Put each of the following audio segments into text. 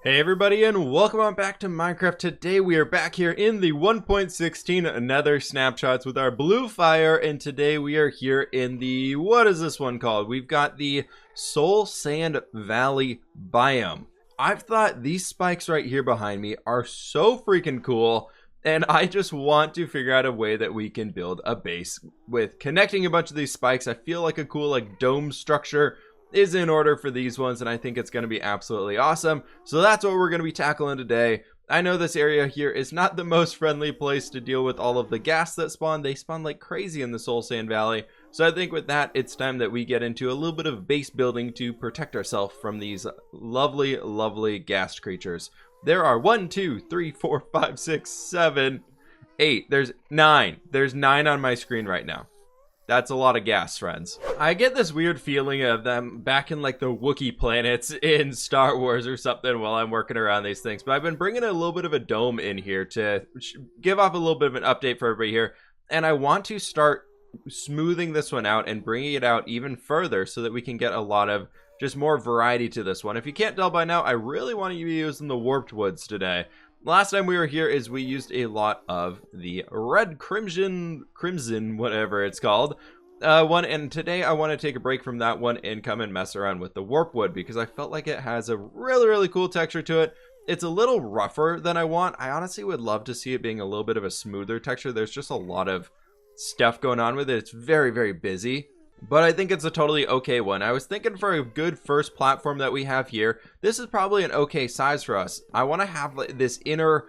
Hey everybody, and welcome on back to Minecraft. Today we are back here in the 1.16 Nether snapshots with our blue fire, and today we are here in the, what is this one called? We've got the Soul Sand Valley biome. I've thought these spikes right here behind me are so freaking cool, and I just want to figure out a way that we can build a base with connecting a bunch of these spikes. I feel like a cool dome structure is in order for these ones, and I think it's going to be absolutely awesome. So that's what we're going to be tackling today. I know this area here is not the most friendly place to deal with all of the ghast that spawn. They spawn like crazy in the Soul Sand Valley. So I think with that, it's time that we get into a little bit of base building to protect ourselves from these lovely ghast creatures. There are 1, 2, 3, 4, 5, 6, 7, 8. There's 9. There's 9 on my screen right now. That's a lot of gas, friends. I get this weird feeling of them back in like the Wookiee planets in Star Wars or something while I'm working around these things. But I've been bringing a little bit of a dome in here to give off a little bit of an update for everybody here. And I want to start smoothing this one out and bringing it out even further so that we can get a lot of just more variety to this one. If you can't tell by now, I really want to be using the warped woods today. Last time we were here we used a lot of the red crimson whatever it's called one, and today I want to take a break from that one and come and mess around with the warp wood because I felt like it has a really cool texture to it. It's a little rougher than I want. I honestly would love to see it being a little bit of a smoother texture. There's just a lot of stuff going on with it. It's very busy. But I think it's a totally okay one. I was thinking for a good first platform that we have here, this is probably an okay size for us. I want to have this inner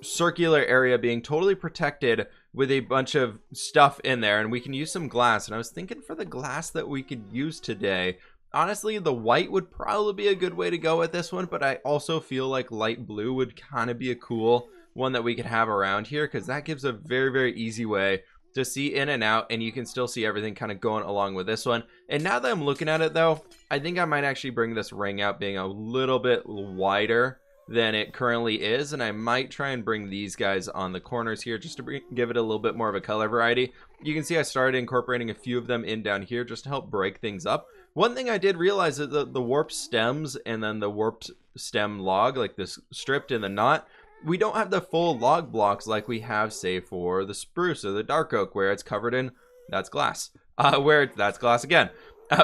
circular area being totally protected with a bunch of stuff in there, and we can use some glass. And I was thinking for the glass that we could use today, honestly, the white would probably be a good way to go with this one, but I also feel like light blue would kind of be a cool one that we could have around here because that gives a very easy way to see in and out, and you can still see everything kind of going along with this one. And now that I'm looking at it though, I think I might actually bring this ring out being a little bit wider than it currently is, and I might try and bring these guys on the corners here just to give it a little bit more of a color variety. You can see I started incorporating a few of them in down here just to help break things up. One thing I did realize is that the warped stems and then the warped stem log, like this stripped in the knot, we don't have the full log blocks like we have, say, for the spruce or the dark oak, where it's covered in, that's glass, that's glass again,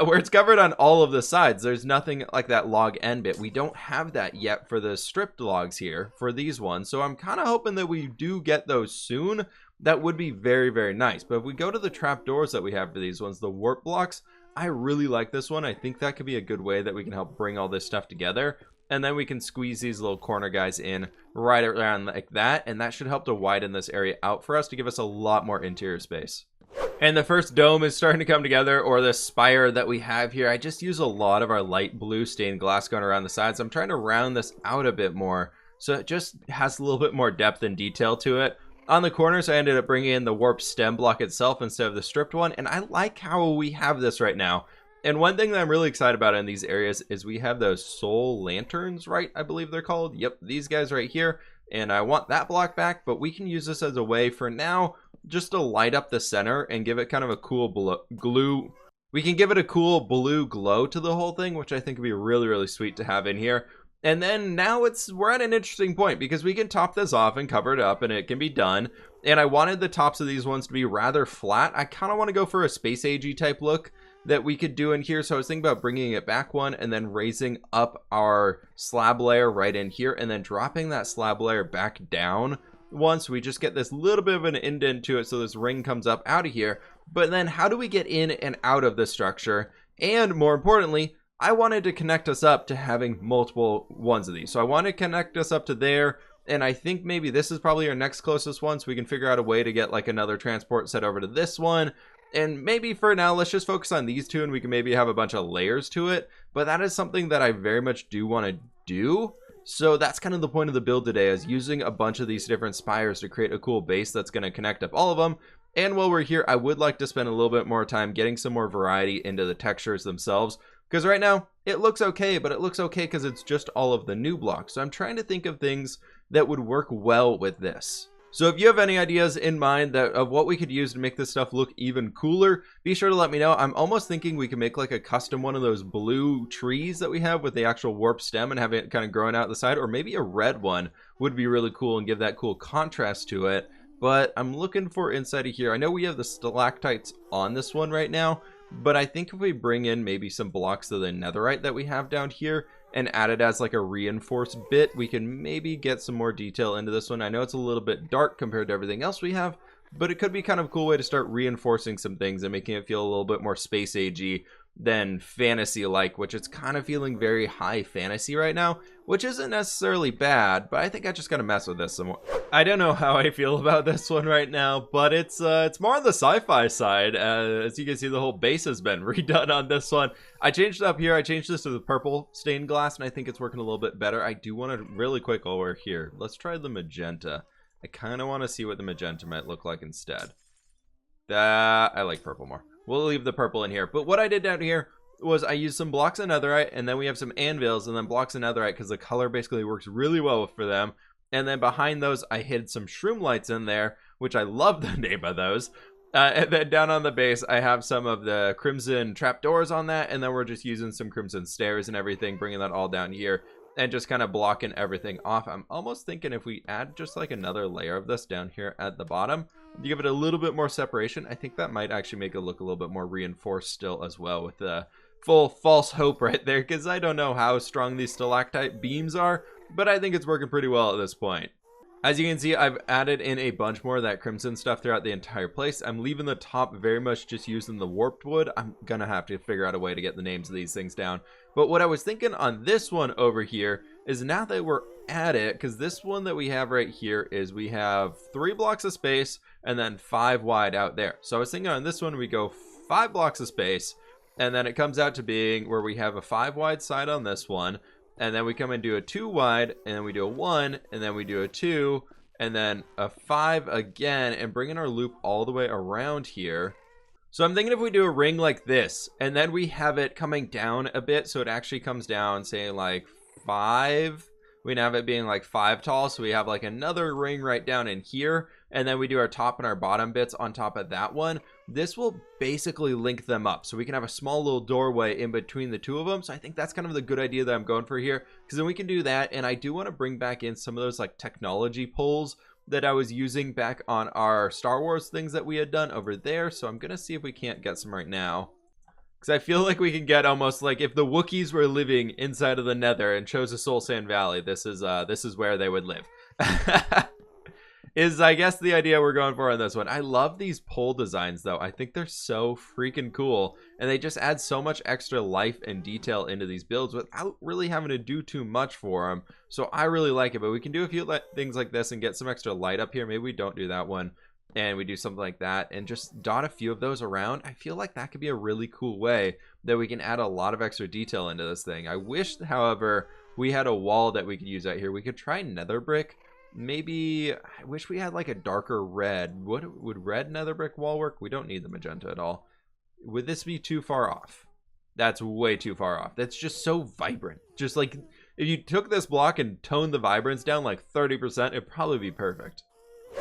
where it's covered on all of the sides. There's nothing like that log end bit. We don't have that yet for the stripped logs here for these ones, so I'm kind of hoping that we do get those soon. That would be very nice. But if we go to the trapdoors that we have for these ones, the warp blocks, I really like this one. I think that could be a good way that we can help bring all this stuff together. And then we can squeeze these little corner guys in right around like that, and that should help to widen this area out for us to give us a lot more interior space. And the first dome is starting to come together, or the spire that we have here. I just use a lot of our light blue stained glass going around the sides. I'm trying to round this out a bit more so it just has a little bit more depth and detail to it. On the corners, I ended up bringing in the warped stem block itself instead of the stripped one, and I like how we have this right now. And one thing that I'm really excited about in these areas is we have those soul lanterns, right? I believe they're called. Yep, these guys right here. And I want that block back, but we can use this as a way for now just to light up the center and give it kind of a cool glue. We can give it a cool blue glow to the whole thing, which I think would be really sweet to have in here. And then now we're at an interesting point because we can top this off and cover it up and it can be done. And I wanted the tops of these ones to be rather flat. I kind of want to go for a space agey type look that we could do in here. So I was thinking about bringing it back one and then raising up our slab layer right in here and then dropping that slab layer back down once. We just get this little bit of an indent to it so this ring comes up out of here. But then how do we get in and out of the structure? And more importantly, I wanted to connect us up to having multiple ones of these. So I want to connect us up to there, and I think maybe this is probably our next closest one, so we can figure out a way to get like another transport set over to this one. And maybe for now, let's just focus on these two and we can maybe have a bunch of layers to it. But that is something that I very much do want to do. So that's kind of the point of the build today, is using a bunch of these different spires to create a cool base that's going to connect up all of them. And while we're here, I would like to spend a little bit more time getting some more variety into the textures themselves. Because right now, it looks okay, but it looks okay because it's just all of the new blocks. So I'm trying to think of things that would work well with this. So if you have any ideas in mind of what we could use to make this stuff look even cooler, be sure to let me know. I'm almost thinking we can make like a custom one of those blue trees that we have with the actual warp stem and have it kind of growing out the side, or maybe a red one would be really cool and give that cool contrast to it. But I'm looking for inside of here. I know we have the stalactites on this one right now, but I think if we bring in maybe some blocks of the netherite that we have down here and add it as like a reinforced bit, we can maybe get some more detail into this one. I know it's a little bit dark compared to everything else we have, but it could be kind of a cool way to start reinforcing some things and making it feel a little bit more space agey than fantasy like, which it's kind of feeling very high fantasy right now, which isn't necessarily bad, but I think I just gotta mess with this some more. I don't know how I feel about this one right now, but it's more on the sci-fi side. As you can see, the whole base has been redone on this one. I changed it up here. I changed this to the purple stained glass, and I think it's working a little bit better. I do want to really quick while we're here, let's try the magenta. I kind of want to see what the magenta might look like instead. I like purple more. We'll leave the purple in here. But what I did down here was I used some blocks of netherite, and then we have some anvils, and then blocks of netherite because the color basically works really well for them. And then behind those, I hid some shroom lights in there, which I love the name of those. And then down on the base, I have some of the crimson trapdoors on that, and then we're just using some crimson stairs and everything, bringing that all down here, and just kind of blocking everything off. I'm almost thinking if we add just like another layer of this down here at the bottom, to give it a little bit more separation, I think that might actually make it look a little bit more reinforced still as well, with the full false hope right there, because I don't know how strong these stalactite beams are, but I think it's working pretty well at this point. As you can see, I've added in a bunch more of that crimson stuff throughout the entire place. I'm leaving the top very much just using the warped wood. I'm gonna have to figure out a way to get the names of these things down. But what I was thinking on this one over here is, now that we're at it, because this one that we have right here is we have 3 blocks of space and then 5 wide out there. So I was thinking on this one we go 5 blocks of space, and then it comes out to being where we have a 5 wide side on this one, and then we come and do a 2 wide, and then we do a 1, and then we do a 2, and then a 5 again, and bring in our loop all the way around here. So I'm thinking if we do a ring like this, and then we have it coming down a bit, so it actually comes down, say like 5, we can have it being like 5 tall, so we have like another ring right down in here, and then we do our top and our bottom bits on top of that one. This will basically link them up, so we can have a small little doorway in between the two of them. So I think that's kind of the good idea that I'm going for here, because then we can do that. And I do want to bring back in some of those like technology poles that I was using back on our Star Wars things that we had done over there. So I'm gonna see if we can't get some right now, because I feel like we can get almost like if the Wookiees were living inside of the Nether and chose a Soul Sand Valley, this is where they would live. Is I guess the idea we're going for on this one. I love these pole designs though. I think they're so freaking cool, and they just add so much extra life and detail into these builds without really having to do too much for them. So I really like it, but we can do a few things like this and get some extra light up here. Maybe we don't do that one and we do something like that and just dot a few of those around. I feel like that could be a really cool way that we can add a lot of extra detail into this thing. I wish, however, we had a wall that we could use out here. We could try nether brick. Maybe I wish we had like a darker red. Would red nether brick wall work? We don't need the magenta at all. Would this be too far off? That's way too far off. That's just so vibrant. Just like if you took this block and toned the vibrance down like 30%, it'd probably be perfect.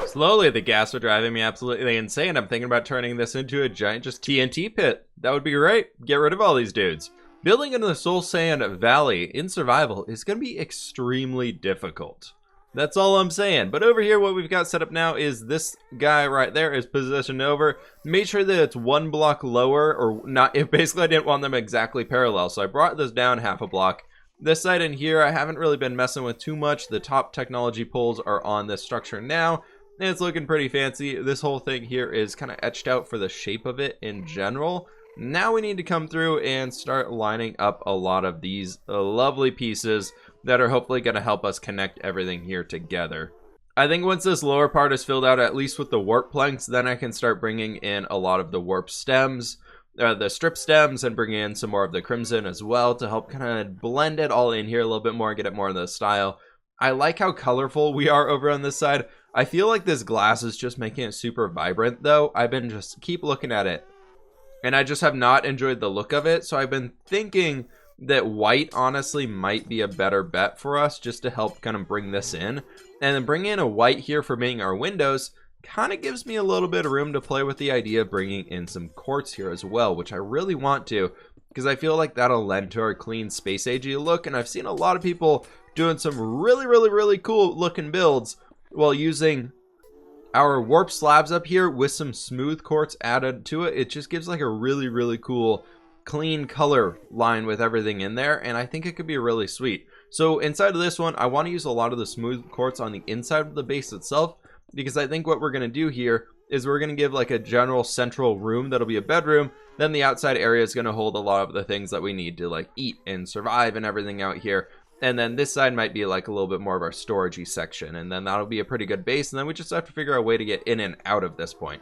Slowly, the gas are driving me absolutely insane. I'm thinking about turning this into a giant just TNT pit. That would be great. Get rid of all these dudes. Building into the Soul Sand Valley in survival is going to be extremely difficult. That's all I'm saying. But over here, what we've got set up now is this guy right there is positioned over. Make sure that it's 1 block lower, or not. Basically, I didn't want them exactly parallel, so I brought this down half a block. This side in here, I haven't really been messing with too much. The top technology poles are on this structure now, and it's looking pretty fancy. This whole thing here is kind of etched out for the shape of it in general. Now we need to come through and start lining up a lot of these lovely pieces that are hopefully going to help us connect everything here together. I think once this lower part is filled out, at least with the warp planks, then I can start bringing in a lot of the warp stems, the strip stems, and bring in some more of the crimson as well to help kind of blend it all in here a little bit more and get it more in the style. I like how colorful we are over on this side. I feel like this glass is just making it super vibrant though. I've been just keep looking at it, and I just have not enjoyed the look of it. So I've been thinking that white honestly might be a better bet for us, just to help kind of bring this in. And then bring in a white here for making our windows kind of gives me a little bit of room to play with the idea of bringing in some quartz here as well, which I really want to, because I feel like that'll lend to our clean space agey look. And I've seen a lot of people doing some really cool looking builds while using our warp slabs up here with some smooth quartz added to it. It just gives like a really cool clean color line with everything in there, and I think it could be really sweet. So inside of this one, I want to use a lot of the smooth quartz on the inside of the base itself, because I think what we're going to do here is we're going to give like a general central room that'll be a bedroom. Then the outside area is going to hold a lot of the things that we need to like eat and survive and everything out here. And then this side might be like a little bit more of our storagey section, and then that'll be a pretty good base. And then we just have to figure out a way to get in and out of this point.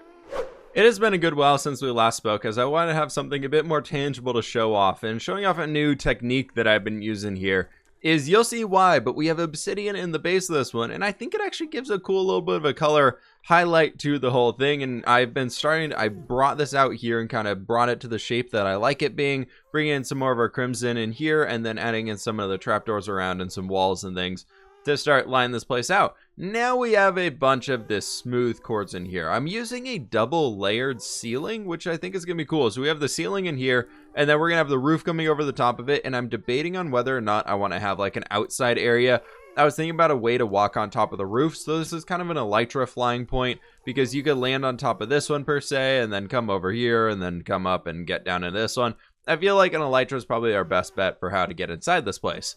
It has been a good while since we last spoke, as I want to have something a bit more tangible to show off. And showing off a new technique that I've been using here is, you'll see why, but we have obsidian in the base of this one, and I think it actually gives a cool little bit of a color highlight to the whole thing. And I've been I brought this out here and kind of brought it to the shape that I like it being, bringing in some more of our crimson in here, and then adding in some of the trapdoors around and some walls and things to start lining this place out. Now we have a bunch of this smooth quartz in here. I'm using a double layered ceiling, which I think is gonna be cool. So we have the ceiling in here, and then we're gonna have the roof coming over the top of it, and I'm debating on whether or not I want to have like an outside area. I was thinking about a way to walk on top of the roof, so this is kind of an elytra flying point, because you could land on top of this one per se, and then come over here, and then come up and get down to this one. I feel like an elytra is probably our best bet for how to get inside this place,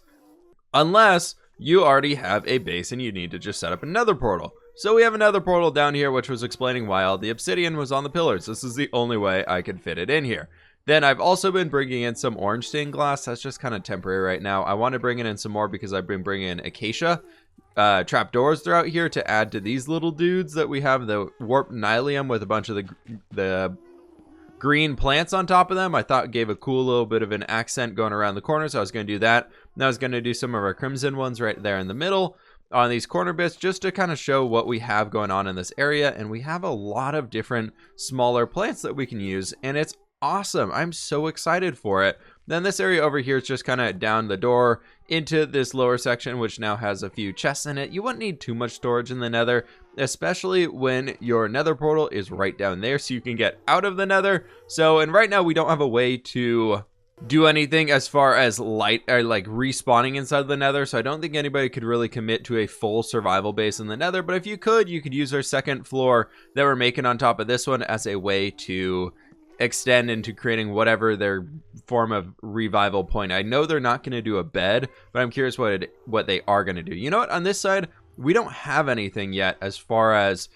unless you already have a base and you need to just set up another portal. So we have another portal down here, which was explaining why all the obsidian was on the pillars. This is the only way I could fit it in here. Then I've also been bringing in some orange stained glass. That's just kind of temporary right now. I want to bring it in some more because I've been bringing in acacia trapdoors throughout here to add to these little dudes that we have, the warp nylium with a bunch of the green plants on top of them. I thought gave a cool little bit of an accent going around the corner, so I was going to do that. And I was going to do some of our crimson ones right there in the middle on these corner bits, just to kind of show what we have going on in this area. And we have a lot of different smaller plants that we can use, and it's awesome. I'm so excited for it. Then this area over here is just kind of down the door into this lower section, which now has a few chests in it. You wouldn't need too much storage in the nether, especially when your nether portal is right down there, so you can get out of the nether. So, and right now we don't have a way to do anything as far as light or like respawning inside the nether, so I don't think anybody could really commit to a full survival base in the nether. But if you could, you could use our second floor that we're making on top of this one as a way to extend into creating whatever their form of revival point. I know they're not going to do a bed, but I'm curious what they are going to do. You know what? On this side, we don't have anything yet as far as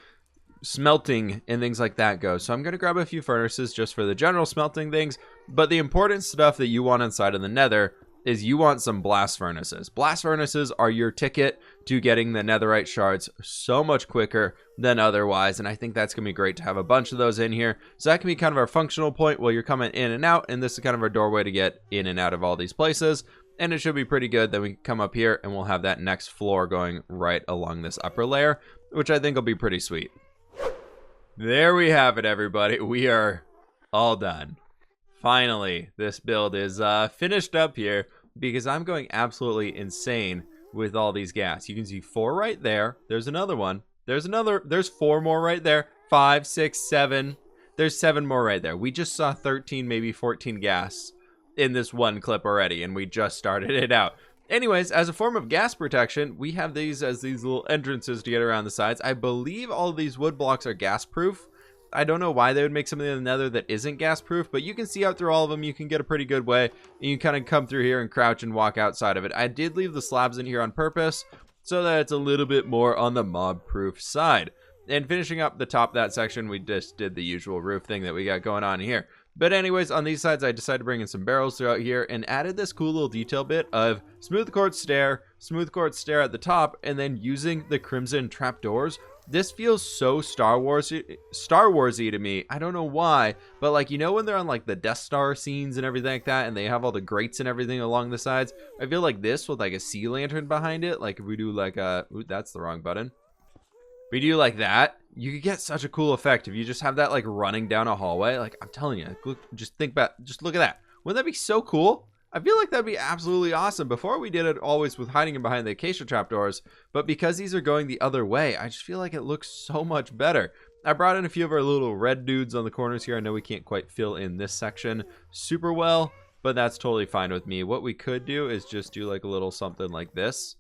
smelting and things like that go. So I'm going to grab a few furnaces just for the general smelting things. But the important stuff that you want inside of the nether is you want some blast furnaces. Blast furnaces are your ticket to getting the netherite shards so much quicker than otherwise, and I think that's gonna be great to have a bunch of those in here. So that can be kind of our functional point while you're coming in and out, and this is kind of our doorway to get in and out of all these places, and it should be pretty good. Then we can come up here and we'll have that next floor going right along this upper layer, which I think will be pretty sweet. There we have it, everybody. We are all done. Finally, this build is finished up here, because I'm going absolutely insane with all these gas. You can see 4 right there. There's another one. There's 4 more right there. 5, 6, 7. There's 7 more right there. We just saw 13, maybe 14 gas in this one clip already, and we just started it out. Anyways, as a form of gas protection, we have these as these little entrances to get around the sides. I believe all of these wood blocks are gas proof. I don't know why they would make something in the nether that isn't gas proof, but you can see out through all of them. You can get a pretty good way, and you kind of come through here and crouch and walk outside of it. I did leave the slabs in here on purpose so that it's a little bit more on the mob proof side. And finishing up the top of that section, we just did the usual roof thing that we got going on here. But anyways, on these sides, I decided to bring in some barrels throughout here and added this cool little detail bit of smooth quartz stair at the top, and then using the crimson trapdoors. This feels so Star Warsy to me. I don't know why, but like, you know, when they're on like the Death Star scenes and everything like that, and they have all the grates and everything along the sides, I feel like this with like a sea lantern behind it. Like if we do like a, ooh, that's the wrong button. If we do like that, you could get such a cool effect if you just have that like running down a hallway. Like I'm telling you, just think about, just look at that. Wouldn't that be so cool? I feel like that'd be absolutely awesome. Before we did it always with hiding behind the acacia trapdoors, but because these are going the other way, I just feel like it looks so much better. I brought in a few of our little red dudes on the corners here. I know we can't quite fill in this section super well, but that's totally fine with me. What we could do is just do like a little something like this.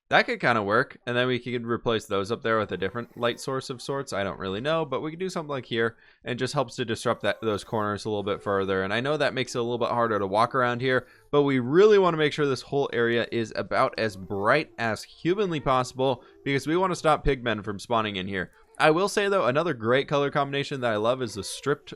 That could kind of work, and then we could replace those up there with a different light source of sorts. I don't really know, but we could do something like here, and just helps to disrupt those corners a little bit further. And I know that makes it a little bit harder to walk around here, but we really want to make sure this whole area is about as bright as humanly possible, because we want to stop pigmen from spawning in here. I will say, though, another great color combination that I love is the stripped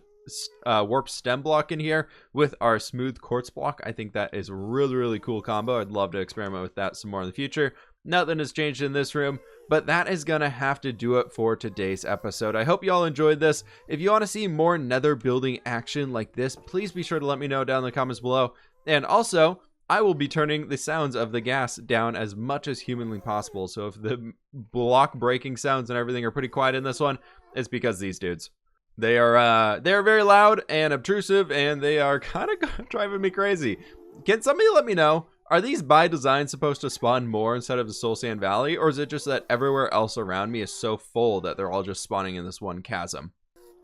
warp stem block in here with our smooth quartz block. I think that is a really cool combo. I'd love to experiment with that some more in the future. Nothing has changed in this room, but that is gonna have to do it for today's episode. I hope you all enjoyed this. If you want to see more nether building action like this, please be sure to let me know down in the comments below. And also, I will be turning the sounds of the ghast down as much as humanly possible. So if the block breaking sounds and everything are pretty quiet in this one, it's because these dudes. They're very loud and obtrusive, and they are kind of driving me crazy. Can somebody let me know? Are these by design supposed to spawn more instead of the Soul Sand Valley, or is it just that everywhere else around me is so full that they're all just spawning in this one chasm?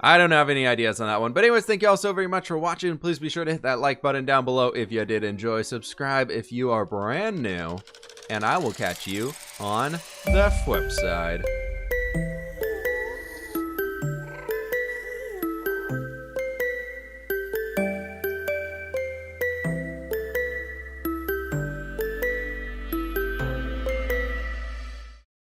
I don't have any ideas on that one. But anyways, thank you all so very much for watching. Please be sure to hit that like button down below if you did enjoy. Subscribe if you are brand new. And I will catch you on the fWhip side.